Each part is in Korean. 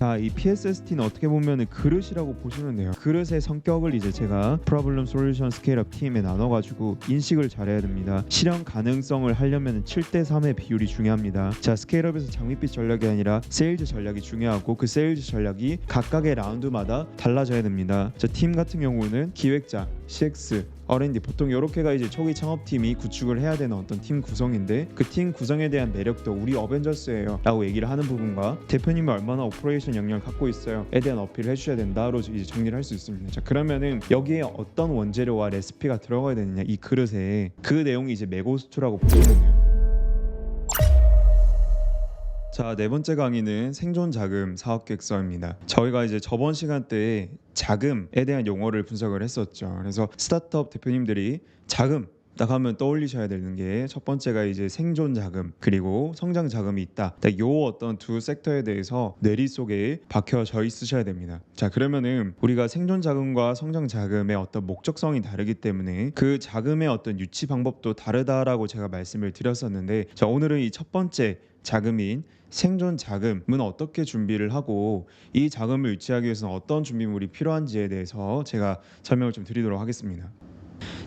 자, 이 PSST는 어떻게 보면 그릇이라고 보시면 돼요. 그릇의 성격을 이제 제가 Problem Solution Scale Up 팀에 나눠가지고 인식을 잘해야 됩니다. 실현 가능성을 하려면 7대3의 비율이 중요합니다. 자, 스케일업에서 장밋빛 전략이 아니라 세일즈 전략이 중요하고 그 세일즈 전략이 각각의 라운드마다 달라져야 됩니다. 자, 팀 같은 경우는 기획자, CX, R&D 보통 이렇게가 이제 초기 창업팀이 구축을 해야 되는 어떤 팀 구성인데 그 팀 구성에 대한 매력도 우리 어벤져스예요 라고 얘기를 하는 부분과 대표님이 얼마나 오퍼레이션 역량을 갖고 있어요 에 대한 어필을 해주셔야 된다로 이제 정리를 할 수 있습니다. 자, 그러면은 여기에 어떤 원재료와 레시피가 들어가야 되느냐, 이 그릇에 그 내용이 이제 메고스투라고 보시면 돼요. 자, 네 번째 강의는 생존 자금 사업계획서입니다. 저희가 이제 저번 시간 때 자금에 대한 용어를 분석을 했었죠. 그래서 스타트업 대표님들이 자금 딱 하면 떠올리셔야 되는 게 첫 번째가 이제 생존 자금 그리고 성장 자금이 있다. 딱 요 어떤 두 섹터에 대해서 뇌리 속에 박혀져 있으셔야 됩니다. 자, 그러면은 우리가 생존 자금과 성장 자금의 어떤 목적성이 다르기 때문에 그 자금의 어떤 유치 방법도 다르다라고 제가 말씀을 드렸었는데, 자, 오늘은 이 첫 번째 자금인 생존 자금은 어떻게 준비를 하고 이 자금을 유치하기 위해서는 어떤 준비물이 필요한지에 대해서 제가 설명을 좀 드리도록 하겠습니다.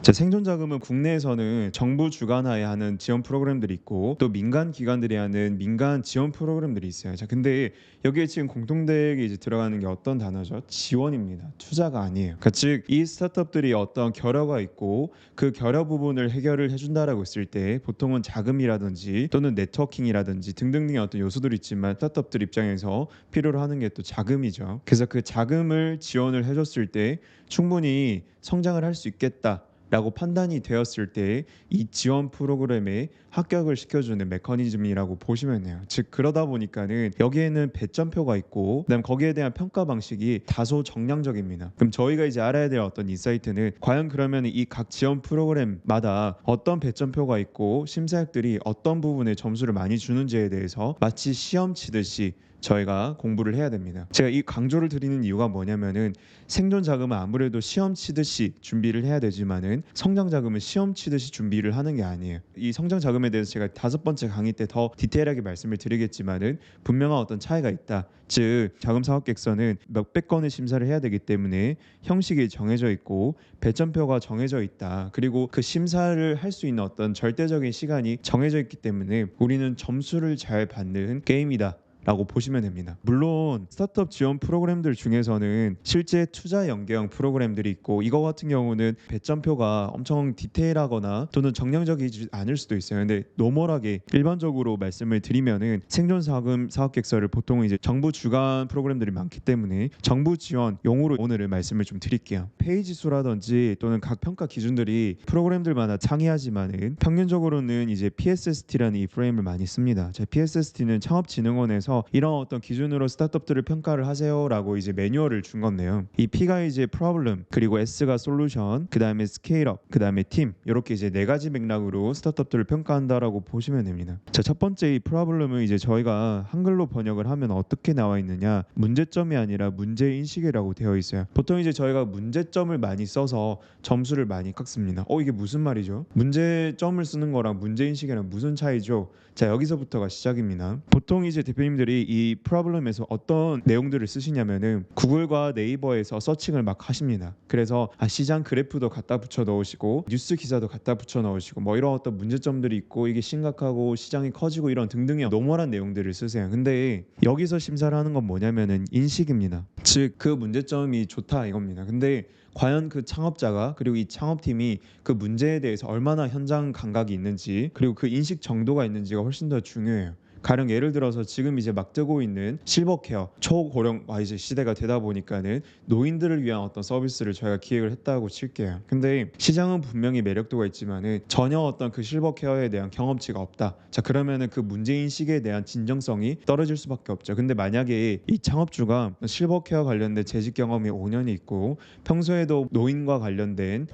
자, 생존 자금은 국내에서는 정부 주관하에 하는 지원 프로그램들이 있고 또 민간 기관들이 하는 민간 지원 프로그램들이 있어요. 자, 근데 여기에 지금 공통되게 이제 들어가는 게 어떤 단어죠? 지원입니다. 투자가 아니에요. 그러니까 즉 이 스타트업들이 어떤 결여가 있고 그 결여 부분을 해결을 해준다라고 했을 때 보통은 자금이라든지 또는 네트워킹이라든지 등등등의 어떤 요소들이 있지만 스타트업들 입장에서 필요로 하는 게 또 자금이죠. 그래서 그 자금을 지원을 해줬을 때 충분히 성장을 할 수 있겠다 라고 판단이 되었을 때 이 지원 프로그램에 합격을 시켜주는 메커니즘이라고 보시면 돼요. 즉 그러다 보니까는 여기에는 배점표가 있고 그다음 거기에 대한 평가 방식이 다소 정량적입니다. 그럼 저희가 이제 알아야 될 어떤 인사이트는 과연 그러면 이 각 지원 프로그램마다 어떤 배점표가 있고 심사역들이 어떤 부분에 점수를 많이 주는지에 대해서 마치 시험 치듯이 저희가 공부를 해야 됩니다. 제가 이 강조를 드리는 이유가 뭐냐면은 생존 자금은 아무래도 시험 치듯이 준비를 해야 되지만은 성장 자금은 시험 치듯이 준비를 하는 게 아니에요. 이 성장 자금에 대해서 제가 5번째 강의 때 더 디테일하게 말씀을 드리겠지만은 분명한 어떤 차이가 있다. 즉 자금 사업 계획서는 몇백 건의 심사를 해야 되기 때문에 형식이 정해져 있고 배점표가 정해져 있다. 그리고 그 심사를 할 수 있는 어떤 절대적인 시간이 정해져 있기 때문에 우리는 점수를 잘 받는 게임이다 라고 보시면 됩니다. 물론 스타트업 지원 프로그램들 중에서는 실제 투자 연계형 프로그램들이 있고 이거 같은 경우는 배점표가 엄청 디테일하거나 또는 정량적이지 않을 수도 있어요. 근데 노멀하게 일반적으로 말씀을 드리면은 생존 자금 사업 계획서를 보통 이제 정부 주관 프로그램들이 많기 때문에 정부 지원 용어로 오늘은 말씀을 좀 드릴게요. 페이지 수라든지 또는 각 평가 기준들이 프로그램들마다 창의하지만은 평균적으로는 이제 PSST라는 이 프레임을 많이 씁니다. 자, PSST는 창업진흥원에서 이런 어떤 기준으로 스타트업들을 평가를 하세요라고 이제 매뉴얼을 준 건데요. 이 P가 이제 프로블럼, 그리고 S가 솔루션, 그 다음에 스케일업, 그 다음에 팀, 이렇게 이제 네 가지 맥락으로 스타트업들을 평가한다라고 보시면 됩니다. 자, 첫 번째 이 프로블럼은 이제 저희가 한글로 번역을 하면 어떻게 나와 있느냐, 문제점이 아니라 문제 인식이라고 되어 있어요. 보통 이제 저희가 문제점을 많이 써서 점수를 많이 깎습니다. 이게 무슨 말이죠? 문제점을 쓰는 거랑 문제 인식이랑 무슨 차이죠? 자, 여기서부터가 시작입니다. 보통 이제 대표님들이 이 프로블럼에서 어떤 내용들을 쓰시냐면은 구글과 네이버에서 서칭을 막 하십니다. 그래서 시장 그래프도 갖다 붙여 넣으시고 뉴스 기사도 갖다 붙여 넣으시고 뭐 이런 어떤 문제점들이 있고 이게 심각하고 시장이 커지고 이런 등등의 노멀한 내용들을 쓰세요. 근데 여기서 심사를 하는 건 뭐냐면은 인식입니다. 즉 그 문제점이 좋다 이겁니다. 근데 과연 그 창업자가 그리고 이 창업팀이 그 문제에 대해서 얼마나 현장 감각이 있는지 그리고 그 인식 정도가 있는지가 훨씬 더 중요해요. 가령 예를 들어서 지금 이제 막 뜨고 있는 실버케어 초고령 이제 시대가 되다 보니까는 노인들을 위한 어떤 서비스를 저희가 기획을 했다고 칠게요. 근데 시장은 분명히 매력도가 있지만은 전혀 어떤 그 실버케어에 대한 경험치가 없다. 자, 그러면은 그 문제인식에 대한 진정성이 떨어질 수밖에 없죠. 근데 만약에 이 창업주가 실버케어 관련된 재직 경험이 5년이 있고 평소에도 노인과 관련된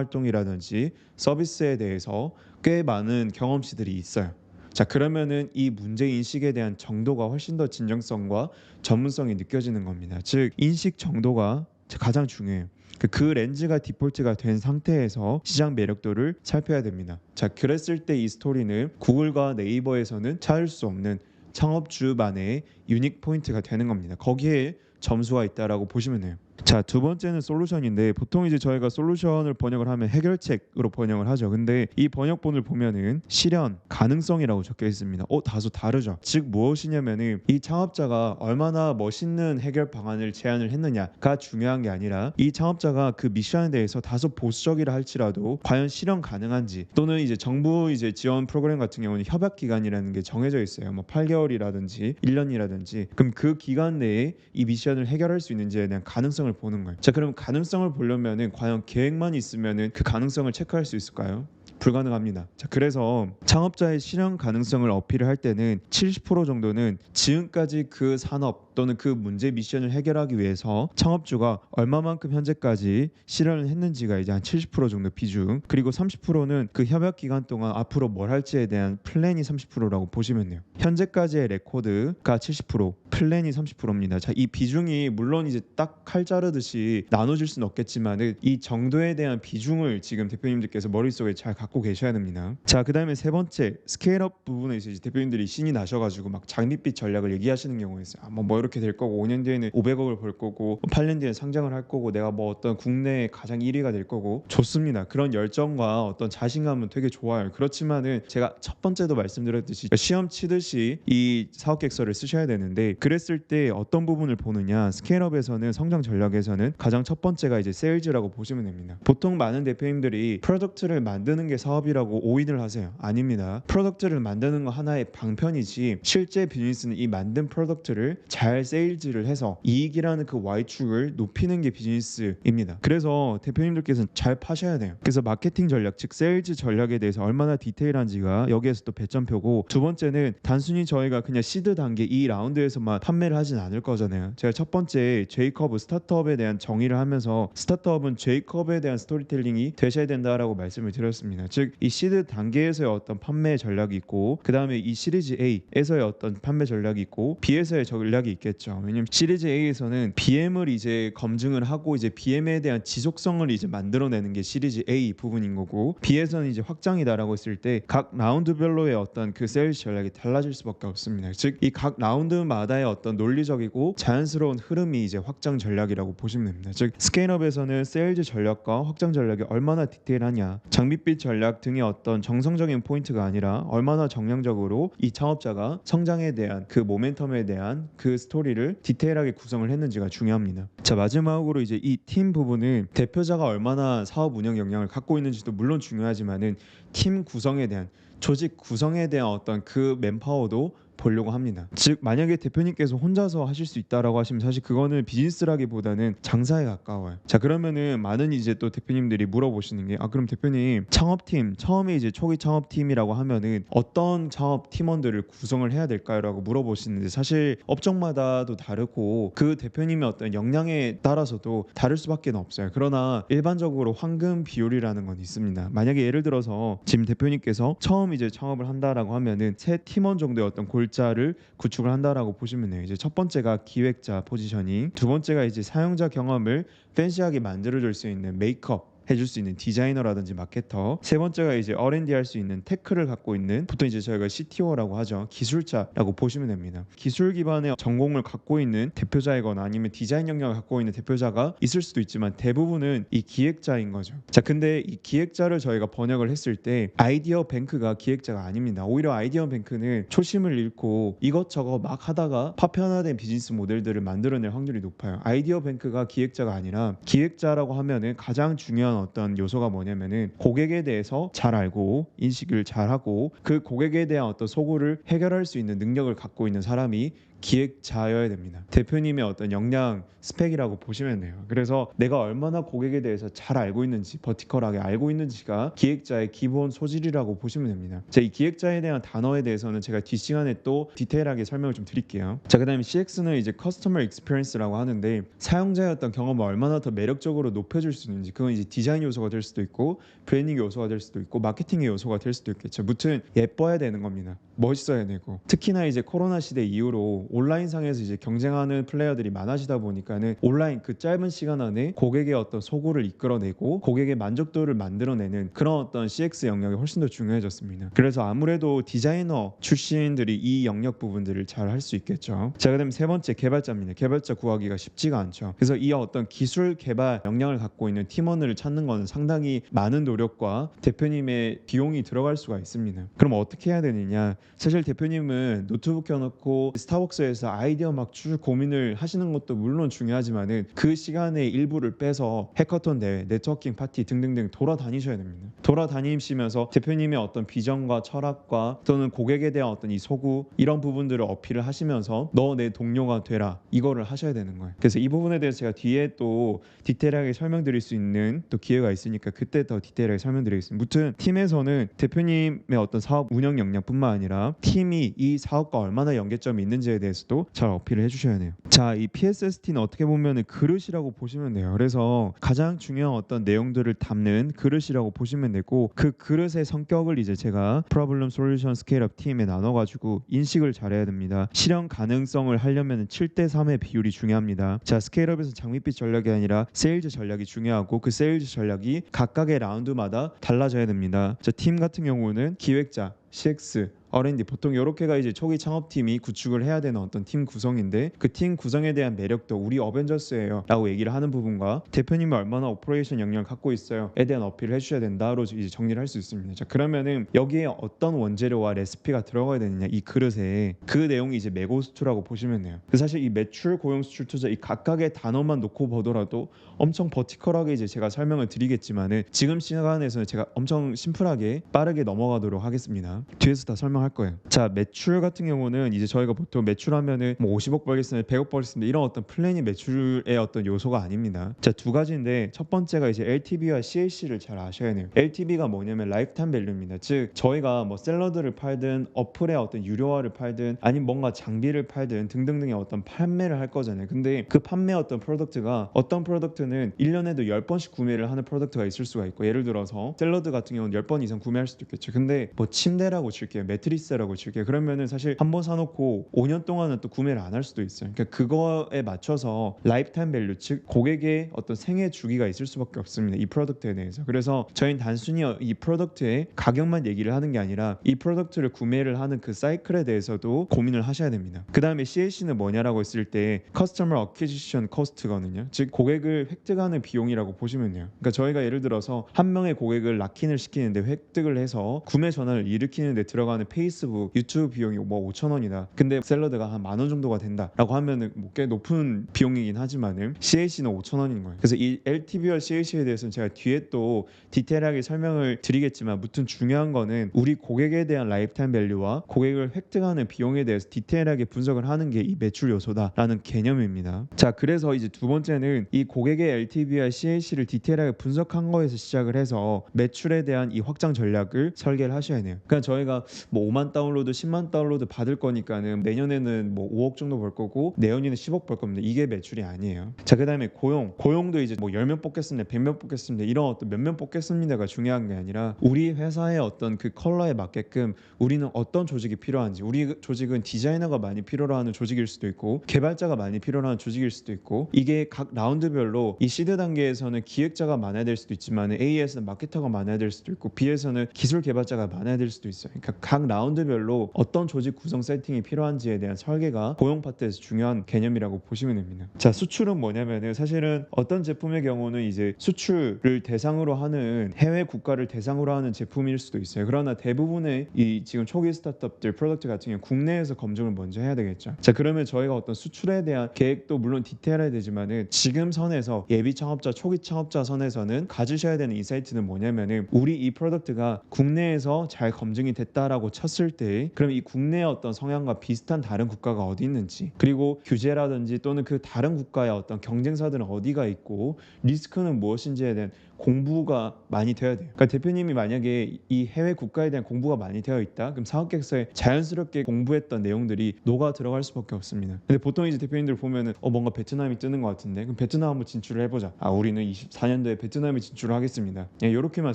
봉사활동이라든지 서비스에 대해서 꽤 많은 경험치들이 있어요. 자, 그러면은 이 문제 인식에 대한 정도가 훨씬 더 진정성과 전문성이 느껴지는 겁니다. 즉 인식 정도가 가장 중요해요. 그 렌즈가 디폴트가 된 상태에서 시장 매력도를 살펴야 됩니다. 자, 그랬을 때 이 스토리는 구글과 네이버에서는 찾을 수 없는 창업주만의 유닉 포인트가 되는 겁니다. 거기에 점수가 있다라고 보시면 돼요. 자, 두 번째는 솔루션인데 보통 이제 저희가 솔루션을 번역을 하면 해결책으로 번역을 하죠. 근데 이 번역본을 보면은 실현 가능성이라고 적혀 있습니다. 다소 다르죠. 즉 무엇이냐면은 이 창업자가 얼마나 멋있는 해결 방안을 제안을 했느냐가 중요한 게 아니라 이 창업자가 그 미션에 대해서 다소 보수적이라 할지라도 과연 실현 가능한지, 또는 이제 정부 이제 지원 프로그램 같은 경우는 협약 기간이라는 게 정해져 있어요. 뭐 8개월이라든지 1년이라든지. 그럼 그 기간 내에 이 미션을 해결할 수 있는지에 대한 가능성을 보는 거예요. 자, 그럼 가능성을 보려면은 과연 계획만 있으면은 그 가능성을 체크할 수 있을까요? 불가능합니다. 자, 그래서 창업자의 실현 가능성을 어필을 할 때는 70% 정도는 지금까지 그 산업 또는 그 문제 미션을 해결하기 위해서 창업주가 얼마만큼 현재까지 실현을 했는지가 이제 한 70% 정도 비중, 그리고 30%는 그 협약 기간 동안 앞으로 뭘 할지에 대한 플랜이 30%라고 보시면 돼요. 현재까지의 레코드가 70%, 플랜이 30%입니다. 자, 이 비중이 물론 이제 딱 칼 자르듯이 나눠질 수는 없겠지만 이 정도에 대한 비중을 지금 대표님들께서 머릿속에 잘 갖고 계셔야 됩니다. 자, 그다음에 세 번째 스케일업 부분에서 이제 대표님들이 신이 나셔가지고 막 장밋빛 전략을 얘기하시는 경우가 있어요. 뭐 이렇게 될 거고 5년 뒤에는 500억을 벌 거고 8년 뒤에 상장을 할 거고 내가 뭐 어떤 국내 가장 1위가 될 거고. 좋습니다. 그런 열정과 어떤 자신감은 되게 좋아요. 그렇지만은 제가 첫 번째도 말씀드렸듯이 시험 치듯이 이 사업 계획서를 쓰셔야 되는데, 그랬을 때 어떤 부분을 보느냐, 스케일업에서는 성장 전략에서는 가장 첫 번째가 이제 세일즈라고 보시면 됩니다. 보통 많은 대표님들이 프로덕트를 만드는 게 사업이라고 오인을 하세요. 아닙니다. 프로덕트를 만드는 거 하나의 방편이지 실제 비즈니스는 이 만든 프로덕트를 잘 세일즈를 해서 이익이라는 그 Y축을 높이는 게 비즈니스입니다. 그래서 대표님들께서는 잘 파셔야 돼요. 그래서 마케팅 전략, 즉 세일즈 전략에 대해서 얼마나 디테일한지가 여기에서 또 배점표고, 두 번째는 단순히 저희가 그냥 시드 단계 이 라운드에서만 판매를 하진 않을 거잖아요. 제가 첫 번째 제이커브 스타트업에 대한 정의를 하면서 스타트업은 제이컵에 대한 스토리텔링이 되셔야 된다라고 말씀을 드렸습니다. 즉 이 시드 단계에서의 어떤 판매 전략이 있고, 그 다음에 이 시리즈 A에서의 어떤 판매 전략이 있고, B에서의 전략이 있겠죠. 왜냐면 시리즈 A에서는 BM을 이제 검증을 하고 이제 BM에 대한 지속성을 이제 만들어내는 게 시리즈 A 부분인 거고, B에서는 이제 확장이다라고 했을 때 각 라운드별로의 어떤 그 세일즈 전략이 달라질 수밖에 없습니다. 즉 이 각 라운드마다의 어떤 논리적이고 자연스러운 흐름이 이제 확장 전략이라고 보시면 됩니다. 즉 스케일업에서는 세일즈 전략과 확장 전략이 얼마나 디테일하냐, 장밋빛 전략 등의 어떤 정성적인 포인트가 아니라 얼마나 정량적으로 이 창업자가 성장에 대한 그 모멘텀에 대한 그 스토리를 디테일하게 구성을 했는지가 중요합니다. 자, 마지막으로 이제 이 팀 부분은 대표자가 얼마나 사업 운영 역량을 갖고 있는지도 물론 중요하지만은 팀 구성에 대한, 조직 구성에 대한 어떤 그 맨파워도 보려고 합니다. 즉 만약에 대표님께서 혼자서 하실 수 있다라고 하시면 사실 그거는 비즈니스라기보다는 장사에 가까워요. 자, 그러면은 많은 이제 또 대표님들이 물어보시는 게, 그럼 대표님 창업팀 처음에 이제 초기 창업팀이라고 하면은 어떤 창업 팀원들을 구성을 해야 될까요?라고 물어보시는데, 사실 업종마다도 다르고 그 대표님의 어떤 역량에 따라서도 다를 수밖에 없어요. 그러나 일반적으로 황금 비율이라는 건 있습니다. 만약에 예를 들어서 지금 대표님께서 처음 이제 창업을 한다라고 하면은 세 팀원 정도의 어떤 골자를 구축을 한다라고 보시면 돼요. 이제 첫 번째가 기획자 포지셔닝, 두 번째가 이제 사용자 경험을 팬시하게 만들어줄 수 있는 메이크업 해줄 수 있는 디자이너라든지 마케터, 세 번째가 이제 R&D 할 수 있는 테크를 갖고 있는, 보통 이제 저희가 CTO라고 하죠, 기술자라고 보시면 됩니다. 기술 기반의 전공을 갖고 있는 대표자이거나 아니면 디자인 역량을 갖고 있는 대표자가 있을 수도 있지만 대부분은 이 기획자인 거죠. 자, 근데 이 기획자를 저희가 번역을 했을 때 아이디어 뱅크가 기획자가 아닙니다. 오히려 아이디어 뱅크는 초심을 잃고 이것저것 막 하다가 파편화된 비즈니스 모델들을 만들어낼 확률이 높아요. 아이디어 뱅크가 기획자가 아니라, 기획자라고 하면은 가장 중요한 어떤 요소가 뭐냐면은 고객에 대해서 잘 알고 인식을 잘 하고 그 고객에 대한 어떤 소구를 해결할 수 있는 능력을 갖고 있는 사람이 기획자여야 됩니다. 대표님의 어떤 역량 스펙이라고 보시면 돼요. 그래서 내가 얼마나 고객에 대해서 잘 알고 있는지, 버티컬하게 알고 있는지가 기획자의 기본 소질이라고 보시면 됩니다. 자, 이 기획자에 대한 단어에 대해서는 제가 뒷시간에 또 디테일하게 설명을 좀 드릴게요. 자, 그다음에 CX는 이제 커스터머 익스피리언스라고 하는데, 사용자의 어떤 경험을 얼마나 더 매력적으로 높여줄 수 있는지, 그건 이제 디자인 요소가 될 수도 있고 브랜딩 요소가 될 수도 있고 마케팅의 요소가 될 수도 있겠죠. 무튼 예뻐야 되는 겁니다. 멋있어야 되고 특히나 이제 코로나 시대 이후로 온라인상에서 이제 경쟁하는 플레이어들이 많아지다 보니까는 온라인 그 짧은 시간 안에 고객의 어떤 소구를 이끌어내고 고객의 만족도를 만들어내는 그런 어떤 CX 영역이 훨씬 더 중요해졌습니다. 그래서 아무래도 디자이너 출신들이 이 영역 부분들을 잘 할 수 있겠죠. 자, 그다음 세 번째 개발자입니다. 개발자 구하기가 쉽지가 않죠. 그래서 이 어떤 기술 개발 역량을 갖고 있는 팀원을 찾는 것은 상당히 많은 노력과 대표님의 비용이 들어갈 수가 있습니다. 그럼 어떻게 해야 되느냐? 사실 대표님은 노트북 켜놓고 스타벅스에서 아이디어 막 쭉 고민을 하시는 것도 물론 중요하지만은 그 시간의 일부를 빼서 해커톤 대회, 네트워킹 파티 등등등 돌아다니셔야 됩니다. 돌아다니시면서 대표님의 어떤 비전과 철학과 또는 고객에 대한 어떤 이 소구 이런 부분들을 어필을 하시면서 너 내 동료가 되라 이거를 하셔야 되는 거예요. 그래서 이 부분에 대해서 제가 뒤에 또 디테일하게 설명드릴 수 있는 또 기회가 있으니까 그때 더 디테일하게 설명드리겠습니다. 무튼 팀에서는 대표님의 어떤 사업 운영 역량뿐만 아니라 팀이 이 사업과 얼마나 연계점이 있는지에 대해서도 잘 어필을 해주셔야 해요. 자, 이 PSST는 어떻게 보면 그릇이라고 보시면 돼요. 그래서 가장 중요한 어떤 내용들을 담는 그릇이라고 보시면 되고 그 그릇의 성격을 이제 제가 Problem Solution Scale Up 팀에 나눠가지고 인식을 잘해야 됩니다. 실현 가능성을 하려면 7대3의 비율이 중요합니다. 자, 스케일업에서 장밋빛 전략이 아니라 세일즈 전략이 중요하고 그 세일즈 전략이 각각의 라운드마다 달라져야 됩니다. 자, 팀 같은 경우는 기획자, CX, R&D 보통 이렇게가 이제 초기 창업팀이 구축을 해야 되는 어떤 팀 구성인데 그 팀 구성에 대한 매력도 우리 어벤져스예요 라고 얘기를 하는 부분과 대표님이 얼마나 오퍼레이션 역량을 갖고 있어요에 대한 어필을 해주셔야 된다로 이제 정리를 할 수 있습니다. 자, 그러면은 여기에 어떤 원재료와 레시피가 들어가야 되느냐 이 그릇에 그 내용이 이제 매고수투라고 보시면 돼요. 사실 이 매출, 고용, 수출, 투자 이 각각의 단어만 놓고 보더라도 엄청 버티컬하게 이제 제가 설명을 드리겠지만은 지금 시간에서는 제가 엄청 심플하게 빠르게 넘어가도록 하겠습니다. 뒤에서 다 설명할 거예요. 자, 매출 같은 경우는 이제 저희가 보통 매출하면은 뭐 50억 벌겠습니다, 100억 벌겠습니다 이런 어떤 플랜이 매출의 어떤 요소가 아닙니다. 자, 두 가지인데 첫 번째가 이제 LTV와 CAC를 잘 아셔야 해요. LTV가 뭐냐면 라이프타임 밸류입니다. 즉 저희가 뭐 샐러드를 팔든 어플의 어떤 유료화를 팔든 아니면 뭔가 장비를 팔든 등등등의 어떤 판매를 할 거잖아요. 근데 그 판매 어떤 프로덕트가 어떤 프로덕트는 1년에도 10번씩 구매를 하는 프로덕트가 있을 수가 있고 예를 들어서 샐러드 같은 경우는 10번 이상 구매할 수도 있겠죠. 근데 뭐 침대라고 칠게요, 매트리스라고 칠게요. 그러면은 사실 한 번 사놓고 5년 동안은 또 구매를 안 할 수도 있어요. 그러니까 그거에 맞춰서 라이프타임 밸류 즉 고객의 어떤 생애 주기가 있을 수밖에 없습니다. 이 프로덕트에 대해서. 그래서 저희는 단순히 이 프로덕트의 가격만 얘기를 하는 게 아니라 이 프로덕트를 구매를 하는 그 사이클에 대해서도 고민을 하셔야 됩니다. 그 다음에 CAC는 뭐냐라고 했을 때 Customer Acquisition Cost거든요. 즉 고객을 획득하는 비용이라고 보시면 돼요. 그러니까 저희가 예를 들어서 한 명의 고객을 락인을 시키는데 획득을 해서 구매 전환을 일으키는데 들어가는 페이스북, 유튜브 비용이 뭐 5,000원이다. 근데 샐러드가 한 10,000원 정도가 된다라고 하면은 뭐 꽤 높은 비용이긴 하지만은 CAC는 5,000원인 거예요. 그래서 이 LTV와 CAC에 대해서는 제가 뒤에 또 디테일하게 설명을 드리겠지만 무튼 중요한 거는 우리 고객에 대한 라이프타임 밸류와 고객을 획득하는 비용에 대해서 디테일하게 분석을 하는 게 이 매출 요소다라는 개념입니다. 자, 그래서 이제 두 번째는 이 고객의 LTV와 CAC를 디테일하게 분석한 거에서 시작을 해서 매출에 대한 이 확장 전략을 설계를 하셔야 해요. 그러니까 저희가 뭐 5만 다운로드, 10만 다운로드 받을 거니까는 내년에는 뭐 5억 정도 벌 거고 내년에는 10억 벌 겁니다. 이게 매출이 아니에요. 자, 그다음에 고용도 이제 뭐 10명 뽑겠습니다, 100명 뽑겠습니다 이런 어떤 몇 명 뽑겠습니다가 중요한 게 아니라 우리 회사의 어떤 그 컬러에 맞게끔 우리는 어떤 조직이 필요한지, 우리 조직은 디자이너가 많이 필요로 하는 조직일 수도 있고 개발자가 많이 필요로 하는 조직일 수도 있고 이게 각 라운드별로 이 시드 단계에서는 기획자가 많아야 될 수도 있지만 A에서는 마케터가 많아야 될 수도 있고 B에서는 기술 개발자가 많아야 될 수도 있어요. 그러니까 각 라운드별로 어떤 조직 구성 세팅이 필요한지에 대한 설계가 고용 파트에서 중요한 개념이라고 보시면 됩니다. 자, 수출은 뭐냐면은 사실은 어떤 제품의 경우는 이제 수출을 대상으로 하는 해외 국가를 대상으로 하는 제품일 수도 있어요. 그러나 대부분의 이 지금 초기 스타트업들 프로덕트 같은 경우 국내에서 검증을 먼저 해야 되겠죠. 자, 그러면 저희가 어떤 수출에 대한 계획도 물론 디테일해야 되지만은 지금 선에서 예비 창업자, 초기 창업자 선에서는 가지셔야 되는 인사이트는 뭐냐면은 우리 이 프로덕트가 국내에서 잘 검증이 됐다라고 쳤을 때 그럼 이 국내의 어떤 성향과 비슷한 다른 국가가 어디 있는지, 그리고 규제라든지 또는 그 다른 국가의 어떤 경쟁사들은 어디가 있고 리스크는 무엇인지에 대한 공부가 많이 되어야 돼요. 그러니까 대표님이 만약에 이 해외 국가에 대한 공부가 많이 되어 있다, 그럼 사업계획서에 자연스럽게 공부했던 내용들이 녹아 들어갈 수밖에 없습니다. 근데 보통 이제 대표님들 보면은 뭔가 베트남이 뜨는 것 같은데 그럼 베트남 한번 진출을 해보자. 우리는 24년도에 베트남에 진출을 하겠습니다. 이렇게만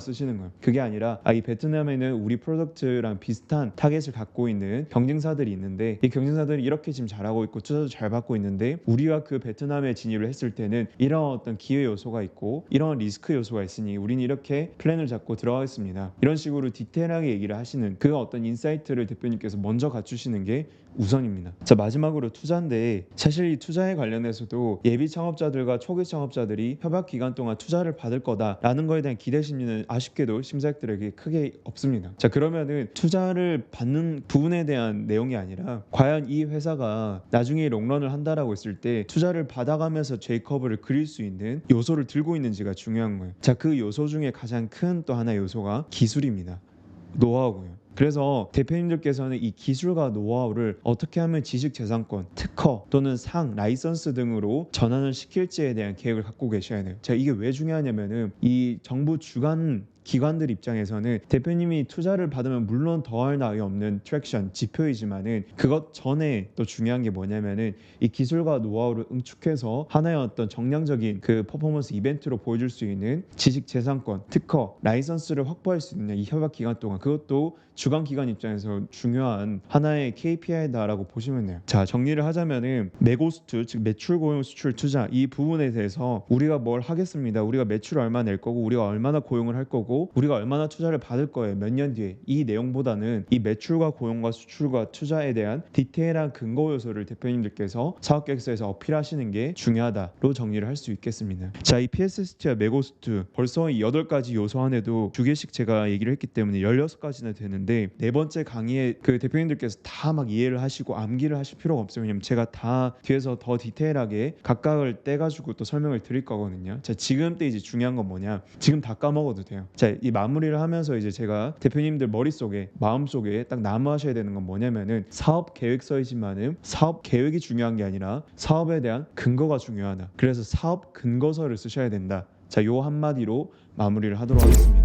쓰시는 거예요. 그게 아니라 이 베트남에는 우리 프로덕트랑 비슷한 타겟을 갖고 있는 경쟁사들이 있는데 이 경쟁사들이 이렇게 지금 잘하고 있고 투자도 잘 받고 있는데 우리가 그 베트남에 진입을 했을 때는 이런 어떤 기회 요소가 있고 이런 리스크 요소가 있으니 우리는 이렇게 플랜을 잡고 들어가겠습니다. 이런 식으로 디테일하게 얘기를 하시는 그 어떤 인사이트를 대표님께서 먼저 갖추시는 게 우선입니다. 자, 마지막으로 투자인데 사실 이 투자에 관련해서도 예비 창업자들과 초기 창업자들이 협약 기간 동안 투자를 받을 거다라는 거에 대한 기대 심리는 아쉽게도 심사역들에게 크게 없습니다. 자, 그러면은 투자를 받는 부분에 대한 내용이 아니라 과연 이 회사가 나중에 롱런을 한다라고 했을 때 투자를 받아가면서 J커브를 그릴 수 있는 요소를 들고 있는지가 중요한 거예요. 자, 그 요소 중에 가장 큰 또 하나의 요소가 기술입니다. 노하우고요. 그래서 대표님들께서는 이 기술과 노하우를 어떻게 하면 지식재산권, 특허 또는 상, 라이선스 등으로 전환을 시킬지에 대한 계획을 갖고 계셔야 돼요. 자, 이게 왜 중요하냐면은 이 정부 주관 기관들 입장에서는 대표님이 투자를 받으면 물론 더할 나위 없는 트랙션, 지표이지만은 그것 전에 또 중요한 게 뭐냐면은 이 기술과 노하우를 응축해서 하나의 어떤 정량적인 그 퍼포먼스 이벤트로 보여줄 수 있는 지식재산권, 특허, 라이선스를 확보할 수 있는 이 협약 기간 동안 그것도 주관 기관 입장에서 중요한 하나의 KPI다라고 보시면 돼요. 자, 정리를 하자면은 매고스트, 즉 매출 고용 수출 투자 이 부분에 대해서 우리가 뭘 하겠습니다. 우리가 매출을 얼마 낼 거고 우리가 얼마나 고용을 할 거고 우리가 얼마나 투자를 받을 거예요. 몇 년 뒤에 이 내용보다는 이 매출과 고용과 수출과 투자에 대한 디테일한 근거 요소를 대표님들께서 사업계획서에서 어필하시는 게 중요하다로 정리를 할 수 있겠습니다. 자, 이 PSST와 매고스트 벌써 이 8가지 요소 안에도 2개씩 제가 얘기를 했기 때문에 16가지나 되는데 네 번째 강의에 그 대표님들께서 다 막 이해를 하시고 암기를 하실 필요가 없어요. 왜냐면 제가 다 뒤에서 더 디테일하게 각각을 떼가지고 또 설명을 드릴 거거든요. 자, 지금 때 이제 중요한 건 뭐냐? 지금 다 까먹어도 돼요. 자, 이 마무리를 하면서 이제 제가 대표님들 머릿속에 마음속에 딱 남아하셔야 되는 건 뭐냐면은 사업 계획서이지만은 사업 계획이 중요한 게 아니라 사업에 대한 근거가 중요하다. 그래서 사업 근거서를 쓰셔야 된다. 자, 요 한마디로 마무리를 하도록 하겠습니다.